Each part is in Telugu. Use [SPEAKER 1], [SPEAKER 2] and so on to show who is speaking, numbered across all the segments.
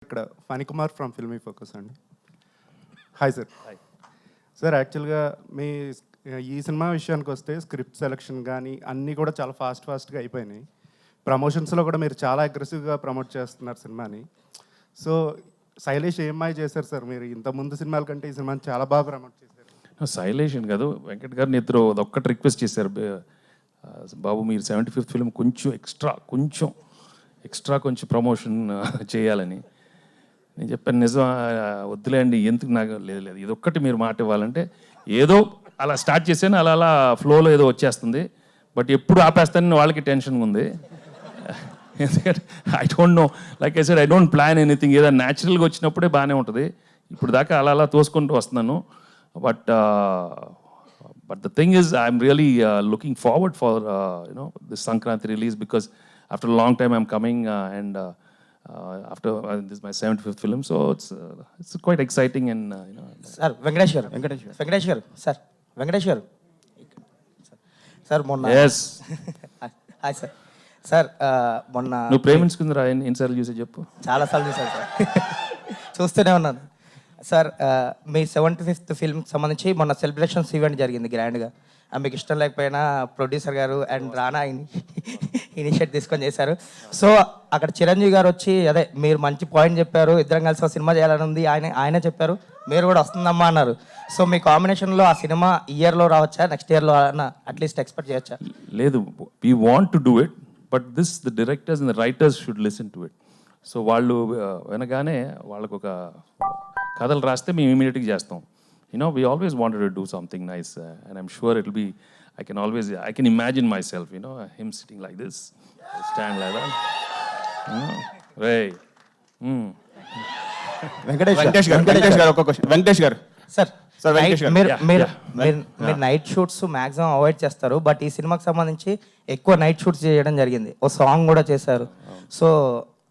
[SPEAKER 1] ఇక్కడ ఫణికుమార్ ఫ్రమ్ ఫిల్మీ ఫోకస్ అండి. Hi sir. సార్ యాక్చువల్గా మీ ఈ సినిమా విషయానికి వస్తే స్క్రిప్ట్ సెలెక్షన్ కానీ అన్నీ కూడా చాలా ఫాస్ట్గా అయిపోయినాయి. ప్రమోషన్స్లో కూడా మీరు చాలా అగ్రెసివ్గా ప్రమోట్ చేస్తున్నారు సినిమాని. సో శైలేష్ ఏమ్మాయి చేశారు సార్, మీరు ఇంత ముందు సినిమాల కంటే ఈ సినిమాని చాలా బాగా ప్రమోట్ చేశారు.
[SPEAKER 2] శైలేష్ అని కాదు, వెంకట్ గారిని ఇద్దరు అదొక్కటి రిక్వెస్ట్ చేశారు, బాబు మీరు 75th ఫిల్మ్ కొంచెం ఎక్స్ట్రా కొంచెం ప్రమోషన్ చేయాలని. నేను చెప్పాను, నిజం వద్దులేండి, ఎందుకు నాకు లేదు ఇదొక్కటి మీరు మాట ఇవ్వాలంటే. ఏదో అలా స్టార్ట్ చేశాను, అలా ఫ్లోలో ఏదో వచ్చేస్తుంది. బట్ ఎప్పుడు ఆపేస్తానని వాళ్ళకి టెన్షన్గా ఉంది. ఎందుకంటే I don't know, like I said, I don't plan anything. ఏదో న్యాచురల్గా వచ్చినప్పుడే బాగానే ఉంటుంది. ఇప్పుడు దాకా అలా తోసుకుంటూ వస్తున్నాను. But the thing is, I'm really looking forward for this Sankranti release, because after a long time I'm coming and after this is my 75th film, so it's quite exciting. And
[SPEAKER 3] sir, Venkatesh garu sir monna
[SPEAKER 2] yes
[SPEAKER 3] hi sir monna
[SPEAKER 2] nu ప్రేమించుకుందిరా ఎన్నిసార్లు చూసే చెప్పు.
[SPEAKER 3] చాలా సార్లు చూసాను సార్, చూస్తూనే ఉన్నాను సార్. మీ 75th ఫిల్మ్కి సంబంధించి మొన్న సెలబ్రేషన్స్ ఈవెంట్ జరిగింది గ్రాండ్గా. మీకు ఇష్టం లేకపోయినా ప్రొడ్యూసర్ గారు అండ్ రానా ఇనిషియేట్ తీసుకొని చేశారు. సో అక్కడ చిరంజీవి గారు వచ్చి, అదే మీరు మంచి పాయింట్ చెప్పారు, ఇద్దరం కలిసి ఒక సినిమా చేయాలని ఉంది, ఆయనే చెప్పారు, మీరు కూడా వస్తుందమ్మా అన్నారు. సో మీ కాంబినేషన్లో ఆ సినిమా ఇయర్లో రావచ్చా, నెక్స్ట్ ఇయర్లో అన్న అట్లీస్ట్ ఎక్స్పెక్ట్ చేయొచ్చా?
[SPEAKER 2] లేదు, we want to do it, but the directors and the writers should listen to it. So వాళ్ళు వినగానే వాళ్ళకు ఒక కథలు రాస్తే మేము ఇమీడియట్గా చేస్తాం. We always wanted to do something nice, and I'm sure it'll be, I can imagine myself, him sitting like this, stand like that. Hey.
[SPEAKER 1] Venkatesh గారు ఒక క్వశ్చన్. వెంకటేష్ గారు
[SPEAKER 3] సార్, మీరు నైట్ షూట్స్ మ్యాక్సిమం అవాయిడ్ చేస్తారు, బట్ ఈ సినిమాకి సంబంధించి ఎక్కువ నైట్ షూట్స్ చేయడం జరిగింది, ఓ సాంగ్ కూడా చేశారు. సో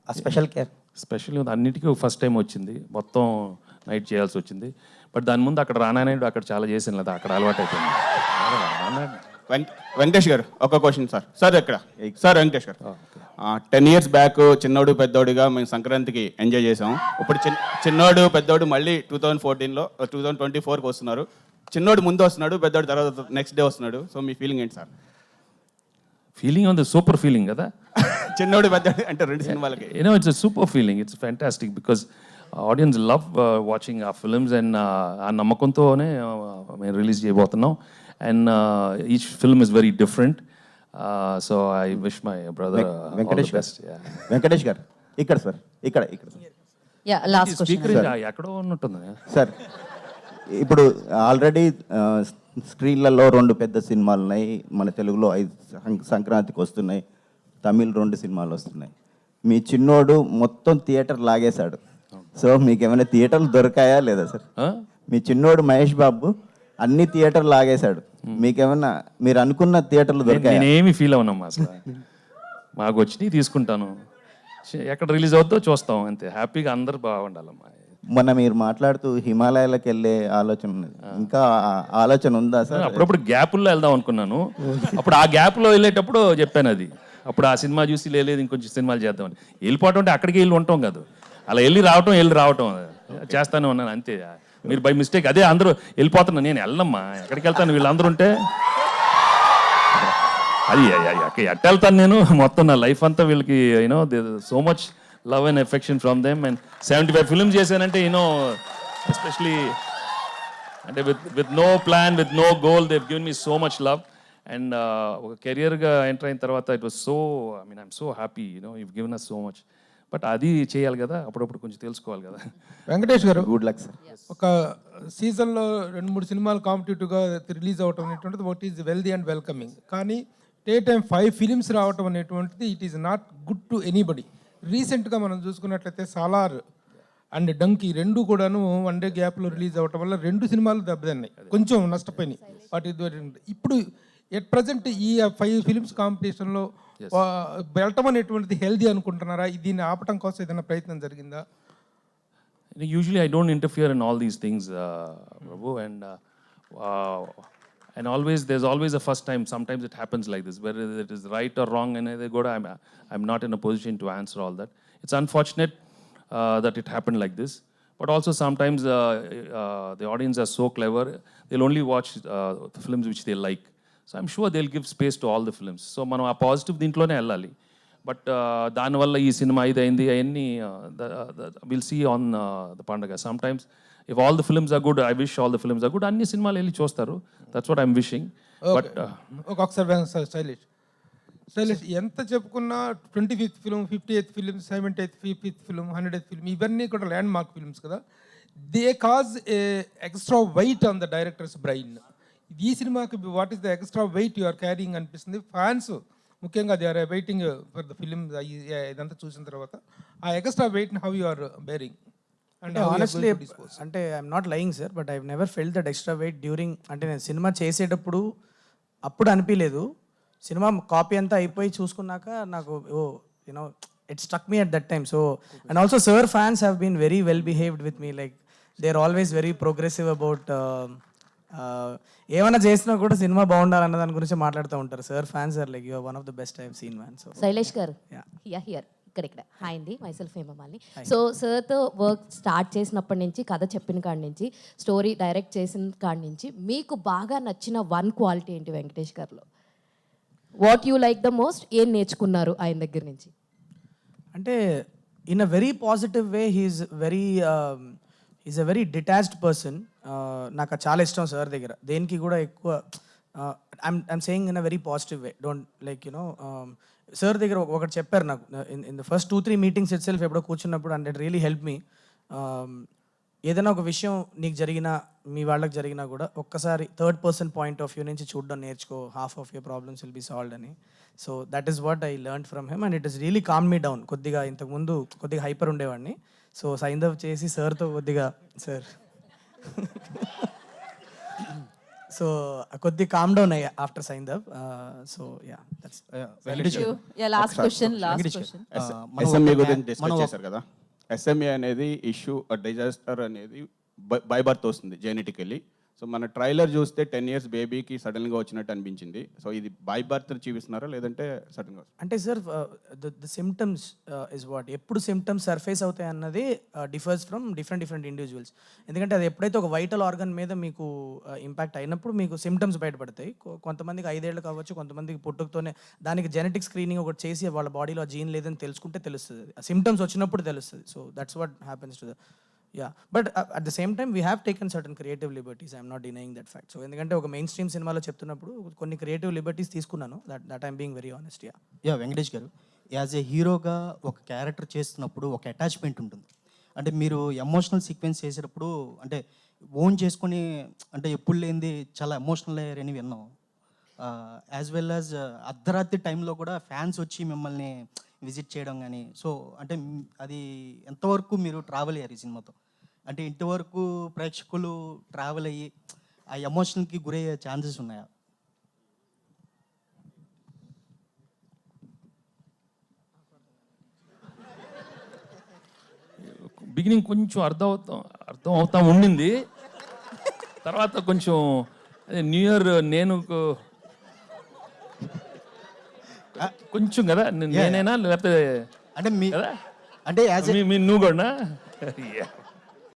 [SPEAKER 3] ఆ స్పెషల్ కేర్
[SPEAKER 2] అన్నిటికీ ఫస్ట్ టైం వచ్చింది, మొత్తం నైట్ చేయాల్సి వచ్చింది. బట్ దాని ముందు అక్కడ రానాయుడు అక్కడ చాలా చేసాను కదా, అక్కడ అలవాటు అయిపోయింది.
[SPEAKER 1] వెంకటేష్ గారు ఒక క్వశ్చన్ సార్ ఇక్కడ సార్ వెంకటేష్ గారు, 10 years బ్యాక్ చిన్నోడు పెద్దోడుగా మేము సంక్రాంతికి ఎంజాయ్ చేసాం. ఇప్పుడు చిన్నోడు పెద్దోడు మళ్ళీ 2014లో 2024కి వస్తున్నారు. చిన్నోడు ముందు వస్తున్నాడు, పెద్దోడు తర్వాత నెక్స్ట్ డే వస్తున్నాడు. సో మీ ఫీలింగ్ ఏంటి సార్?
[SPEAKER 2] ఫీలింగ్ ఉంది, సూపర్ ఫీలింగ్ కదా.
[SPEAKER 1] చిన్నోడు పెద్దోడు అంటే రెండు సినిమాలకి
[SPEAKER 2] it's a super feeling, it's fantastic because audience love watching our films, and ఆ నమ్మకంతోనే మేము రిలీజ్ చేయబోతున్నాం. And each film is very different, so I wish my brother all the best.
[SPEAKER 4] Venkatesh గారు ఇక్కడ సార్, ఇక్కడ
[SPEAKER 5] యా లాస్ట్ క్వశ్చన్
[SPEAKER 2] ఎక్కడో ఉన్నట్టుంది
[SPEAKER 4] సార్. ఇప్పుడు ఆల్రెడీ స్క్రీన్లలో 2 పెద్ద సినిమాలు ఉన్నాయి, మన తెలుగులో 5 సంక్రాంతికి వస్తున్నాయి, తమిళ్ 2 సినిమాలు వస్తున్నాయి. మీ చిన్నోడు మొత్తం థియేటర్ లాగేశాడు. సో మీకు ఏమైనా థియేటర్లు దొరికాయా లేదా సార్? మీ చిన్నోడు మహేష్ బాబు అన్ని థియేటర్లు లాగేశాడు, మీకేమన్నా మీరు అనుకున్న థియేటర్లు దొరికాయా?
[SPEAKER 2] నేనేమి ఫీల్ అవునమ్మా అసలు. మాకు వచ్చినాయి తీసుకుంటాను, ఎక్కడ రిలీజ్ అవుతుందో చూస్తాం, అంతే. హ్యాపీగా అందరూ బాగుండాలమ్మా.
[SPEAKER 4] మొన్న మీరు మాట్లాడుతూ హిమాలయాలకు వెళ్ళే ఆలోచన ఉన్నది, ఇంకా ఆలోచన ఉందా సార్?
[SPEAKER 2] అప్పుడప్పుడు గ్యాపుల్లో వెళ్దాం అనుకున్నాను. అప్పుడు ఆ గ్యాప్లో వెళ్ళేటప్పుడు చెప్పాను అది. అప్పుడు ఆ సినిమా చూసి లేదు ఇంకొంచెం సినిమాలు చేద్దామని వెళ్ళిపోవటం అంటే అక్కడికి వెళ్ళి ఉంటాం కాదు, అలా వెళ్ళి రావటం చేస్తానే ఉన్నాను అంతే. మీరు బై మిస్టేక్ అదే అందరూ వెళ్ళిపోతున్నా, నేను వెళ్ళమ్మా, ఎక్కడికి వెళ్తాను వీళ్ళందరూ ఉంటే. అది ఎట్ట వెళ్తాను నేను, మొత్తం నా లైఫ్ అంతా వీళ్ళకి so much love and affection from them. And 75 films చేశానంటే ఎస్పెషలీ అంటే with no plan, with no goal, they given me so much love. And ఒక కెరియర్గా ఎంటర్ అయిన తర్వాత it was so, I'm so happy, you've given us so much. But అది చేయాలి కదా, అప్పుడప్పుడు కొంచెం తెలుసుకోవాలి కదా.
[SPEAKER 6] వెంకటేష్ గారు,
[SPEAKER 4] గుడ్ లక్ సార్.
[SPEAKER 6] ఒక సీజన్లో 2-3 సినిమాలు కాంపిటేటివ్గా రిలీజ్ అవటం అనేటువంటిది what is wealthy and welcoming. కానీ డే టైం 5 ఫిలిమ్స్ రావటం అనేటువంటిది it is not good to anybody. రీసెంట్గా మనం చూసుకున్నట్లయితే సాలార్ అండ్ డంకీ 2 కూడాను 1 day గ్యాప్లో రిలీజ్ అవ్వటం వల్ల 2 సినిమాలు దెబ్బతిన్నాయి, కొంచెం నష్టపోయినాయి. వాటి ఇప్పుడు ఎట్ ప్రజెంట్ ఈ 5 ఫిలిమ్స్ కాంపిటీషన్లో వెళ్ళటం అనేటువంటిది హెల్దీ అనుకుంటున్నారా? దీన్ని ఆపటం కోసం ఏదైనా ప్రయత్నం జరిగిందా?
[SPEAKER 2] Usually I don't interfere in all these things, Prabhu, and always there's always a first time. Sometimes it happens like this, whether it is right or wrong, and I'm not in a position to answer all that. It's unfortunate. that it happened like this. But also sometimes the audience are so clever, they'll only watch the films which they like. So I'm sure they'll give space to all the films. So మనం ఆ పాజిటివ్ దీంట్లోనే వెళ్ళాలి. బట్ దానివల్ల ఈ సినిమా ఇది అయింది అవన్నీ విల్ సీ ఆన్ ద పండగ. Sometimes if all the films are good, I wish all the films are good, అన్ని సినిమాలు వెళ్ళి చూస్తారు. That's what I'm wishing. But
[SPEAKER 6] ఒకసారి శైలేష్ ఎంత చెప్పుకున్నా 25th film, 58th film, 78th, 50th film, 100th film ఇవన్నీ కూడా ల్యాండ్ మార్క్ ఫిల్మ్స్ కదా. They cause a extra weight on the director's brain. ఈ సినిమాకి what is the extra weight you are carrying అనిపిస్తుంది. ఫ్యాన్స్ ముఖ్యంగా they are waiting for the film. ఇదంతా చూసిన తర్వాత ఆ ఎక్స్ట్రా వెయిట్ని హౌ యు ఆర్ బేరింగ్?
[SPEAKER 7] అంటే ఆనెస్ట్లీ అంటే I'm not lying sir, but I never felt that extra weight during. అంటే నేను సినిమా చేసేటప్పుడు అప్పుడు అనిపించలేదు. సినిమా కాపీ అంతా అయిపోయి చూసుకున్నాక నాకు you know it struck me at that time. So and also sir fans have been very well behaved with me. Like they are always very progressive about ఏమైనా చేసినా కూడా సినిమా బాగుండాలన్న దాని గురించి మాట్లాడుతూ ఉంటారు. Sir fans are like you are one of the best I have seen man. So
[SPEAKER 5] Shailesh గారు, హియర్ ఇక్కడ హాయ్ అండి, మైసెల్ఫ్ హేమమాలిని. సో సార్తో వర్క్ స్టార్ట్ చేసినప్పటి నుంచి, కథ చెప్పిన కాడి నుంచి, స్టోరీ డైరెక్ట్ చేసిన కాడి నుంచి మీకు బాగా నచ్చిన వన్ క్వాలిటీ ఏంటి వెంకటేష్ గారిలో? What you like the most? ఏం నేర్చుకున్నారు ఆయన దగ్గర నుంచి?
[SPEAKER 7] అంటే in a very positive way he's a very detached person. నాకు అది చాలా ఇష్టం సార్ దగ్గర. దేనికి కూడా ఎక్కువ I'm saying in a very positive way. Don't like you know sir దగ్గర ఒకటి చెప్పారు నాకు in the first 2-3 meetings itself ఎప్పుడో కూర్చున్నప్పుడు. And it really help me. ఏదైనా ఒక విషయం నీకు జరిగినా, మీ వాళ్ళకి జరిగినా కూడా ఒక్కసారి third person point of view నుంచి చూడడం నేర్చుకో, half of your problems will be solved అని. So that is what I learn from him and it is really calm me down. కొద్దిగా ఇంతకుముందు కొద్దిగా హైపర్ ఉండేవాడిని. సో సైందవ్ చేసి సార్తో కొద్దిగా సార్ సో కొద్దిగా కామ్ డౌన్ అయ్యా after Saindhav. So yeah that's
[SPEAKER 5] last question.
[SPEAKER 8] SMA గురించి డిస్కస్ చేశారు కదా. ఎస్ఎంఏ అనేది ఇష్యూ, డిజాస్టర్ అనేది బై బర్త్ వస్తుంది జెనెటికల్లీ. సో మన ట్రైలర్ చూస్తే 10 years బేబీకి సడన్గా వచ్చినట్టు అనిపించింది. సో ఇది బై బర్త్ చూపిస్తున్నారా లేదంటే సడన్గా?
[SPEAKER 7] అంటే sir the symptoms is what ఎప్పుడు సిమ్టమ్స్ సర్ఫేస్ అవుతాయి అన్నది డిఫర్స్ ఫ్రమ్ డిఫరెంట్ ఇండివిజువల్స్. ఎందుకంటే అది ఎప్పుడైతే ఒక వైటల్ ఆర్గన్ మీద మీకు ఇంపాక్ట్ అయినప్పుడు మీకు సిమ్టమ్స్ బయటపడతాయి. కొంతమందికి 5 ఏళ్ళు కావచ్చు, కొంతమందికి పుట్టుకతోనే దానికి జెనెటిక్ స్క్రీనింగ్ ఒకటి చేసి వాళ్ళ బాడీలో జీన్ లేదని తెలుసుకుంటే తెలుస్తుంది. ఆ సిమ్టమ్స్ వచ్చినప్పుడు తెలుస్తుంది. So that's what happens to the but at the same time we have taken certain creative liberties. I'm not denying that fact. So ఎందుకంటే ఒక మెయిన్ స్ట్రీమ్ సినిమాలో చెప్తున్నప్పుడు కొన్ని క్రియేటివ్ లిబర్టీస్ తీసుకున్నాను. That I'm being very honest.
[SPEAKER 9] Venkatesh గారు, యాజ్ ఏ హీరోగా ఒక క్యారెక్టర్ చేస్తున్నప్పుడు ఒక అటాచ్మెంట్ ఉంటుంది. అంటే మీరు ఎమోషనల్ సీక్వెన్స్ చేసేటప్పుడు అంటే ఓన్ చేసుకొని అంటే ఎప్పుడు లేనిది చాలా ఎమోషనల్ అయ్యారని విన్నాం. యాజ్ వెల్ యాజ్ అర్ధరాత్రి టైంలో కూడా ఫ్యాన్స్ వచ్చి మిమ్మల్ని విజిట్ చేయడం కానీ, సో అంటే అది ఎంతవరకు మీరు ట్రావెల్ అయ్యారు ఈ సినిమాతో? అంటే ఇంతవరకు ప్రేక్షకులు ట్రావెల్ అయ్యి ఆ ఎమోషన్కి గురయ్యే ఛాన్సెస్ ఉన్నాయా?
[SPEAKER 2] బిగినింగ్ కొంచెం అర్థం అవుతా ఉండింది. తర్వాత కొంచెం అదే న్యూ ఇయర్ నేను కొంచెం కదా నేనైనా లేకపోతే
[SPEAKER 9] అంటే మీ
[SPEAKER 2] కదా
[SPEAKER 9] అంటే యాజ్
[SPEAKER 2] నువ్వు కూడా